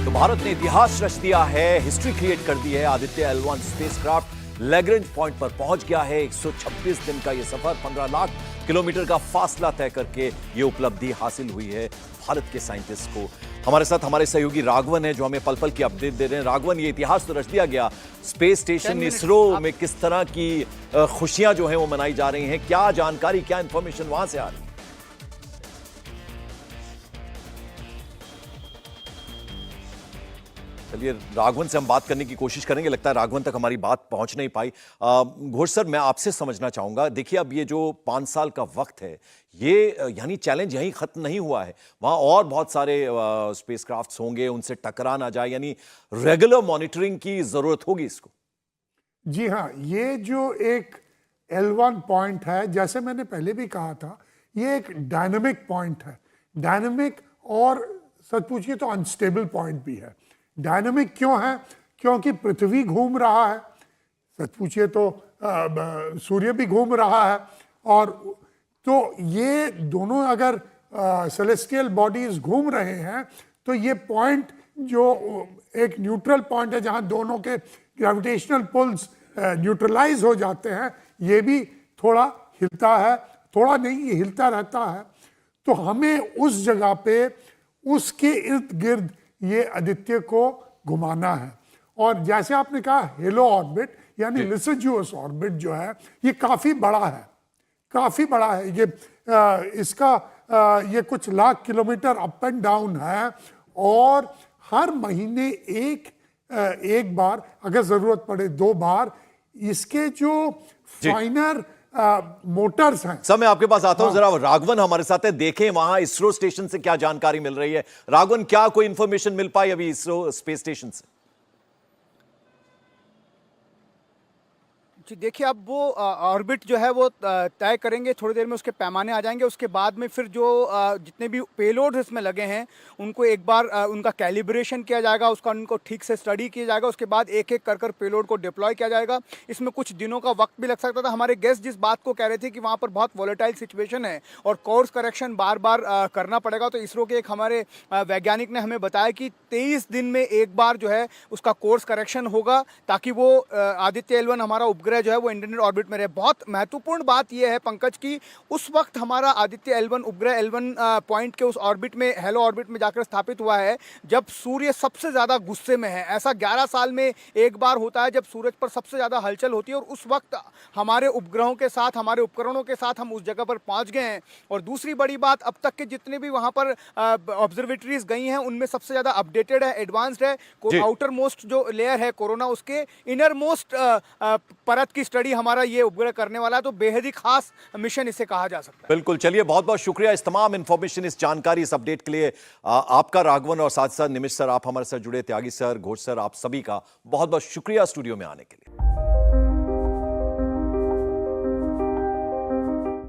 तो भारत ने इतिहास रच दिया है, हिस्ट्री क्रिएट कर दी है। Aditya L1 spacecraft Lagrange point पर पहुंच गया है। 126 दिन का यह सफर 15 लाख किलोमीटर का फासला तय करके यह उपलब्धि हासिल हुई है भारत के साइंटिस्ट को। हमारे साथ हमारे सहयोगी राघवन है जो हमें पल पल की अपडेट दे रहे हैं। राघवन, ये इतिहास तो रच दिया गया। स्पेस स्टेशन इसरो में किस तरह की खुशियां जो है वो मनाई जा रही हैं, क्या जानकारी, क्या इंफॉर्मेशन वहां से आ रही है? चलिए, राघवन से हम बात करने की कोशिश करेंगे। लगता है राघवन तक हमारी बात पहुंच नहीं पाई। घोष सर, मैं आपसे समझना चाहूंगा, देखिए अब ये जो 5 साल का वक्त है, ये यानी चैलेंज यहीं खत्म नहीं हुआ है। वहां और बहुत सारे स्पेसक्राफ्ट्स होंगे, उनसे टकरा ना जाए, यानी रेगुलर मॉनिटरिंग की जरूरत होगी इसको। जी हाँ, ये जो एक L1 पॉइंट है, जैसे मैंने पहले भी कहा था, ये एक डायनामिक पॉइंट है। डायनामिक और सच पूछिए तो अनस्टेबल पॉइंट भी है। डायनामिक क्यों है? क्योंकि पृथ्वी घूम रहा है, सच पूछिए तो सूर्य भी घूम रहा है, और तो ये दोनों अगर सेलेस्टियल बॉडीज घूम रहे हैं तो ये पॉइंट जो एक न्यूट्रल पॉइंट है जहां दोनों के ग्रेविटेशनल पुल्स न्यूट्रलाइज हो जाते हैं, ये भी थोड़ा हिलता है, थोड़ा नहीं, ये हिलता रहता है। तो हमें उस जगह पे उसके इर्द गिर्द ये आदित्य को घुमाना है। और जैसे आपने कहा, हेलो ऑर्बिट यानी लिसिड्यूअस ऑर्बिट जो है, ये काफी बड़ा है, काफी बड़ा है। ये इसका ये कुछ lakh kilometre up and down है, और हर महीने एक बार, अगर जरूरत पड़े 2 बार, इसके जो फाइनर मोटर्स हैं। सब मैं आपके पास आता हूं। जरा राघवन हमारे साथ है, देखें वहां इसरो स्टेशन से क्या जानकारी मिल रही है। राघवन, क्या कोई इंफॉर्मेशन मिल पाई अभी इसरो स्पेस स्टेशन से? जी देखिए, अब वो ऑर्बिट जो है वो तय करेंगे, थोड़ी देर में उसके पैमाने आ जाएंगे। उसके बाद में फिर जो जितने भी पेलोड्स इसमें लगे हैं उनको एक बार उनका कैलिब्रेशन किया जाएगा, उसका उनको ठीक से स्टडी किया जाएगा। उसके बाद एक एक कर पेलोड को डिप्लॉय किया जाएगा। इसमें कुछ दिनों का वक्त भी लग सकता था। हमारे गेस्ट जिस बात को कह रहे थे कि वहाँ पर बहुत वॉलेटाइल सिचुएशन है और कोर्स करेक्शन बार बार करना पड़ेगा, तो इसरो के एक हमारे वैज्ञानिक ने हमें बताया कि 23 दिन में एक बार जो है उसका कोर्स करेक्शन होगा, ताकि वो आदित्य L1 हमारा उपग्रह जो है वो इंडियन ऑर्बिट में रहे। बहुत महत्वपूर्ण बात यह है पंकज की उस वक्त हमारा आदित्य L1 उपग्रह L1 पॉइंट के उस ऑर्बिट में, हेलो ऑर्बिट में जाकर स्थापित हुआ है जब सूर्य सबसे ज्यादा गुस्से में है। ऐसा 11 साल में एक बार होता है जब सूरज पर सबसे ज्यादा हलचल होती है, और उस वक्त हमारे उपग्रहों के साथ, हमारे उपकरणों के साथ हम उस जगह पर पहुंच गए हैं। और दूसरी बड़ी बात, अब तक के जितने भी वहां पर ऑब्जर्वेटरीज गई हैं उनमें सबसे ज्यादा अपडेटेड है, एडवांस्ड है। आउटर मोस्ट जो लेयर है कोरोना, उसके इनर मोस्ट परत की स्टडी हमारा ये उपग्रह करने वाला है। तो बेहद ही खास मिशन इसे कहा जा सकता है। बिल्कुल। चलिए, बहुत बहुत शुक्रिया इस तमाम इंफॉर्मेशन, इस जानकारी, इस अपडेट के लिए आपका राघवन, और साथ साथ निमिष सर, आप हमारे साथ जुड़े, त्यागी सर, घोष सर, आप सभी का बहुत बहुत शुक्रिया स्टूडियो में आने के लिए।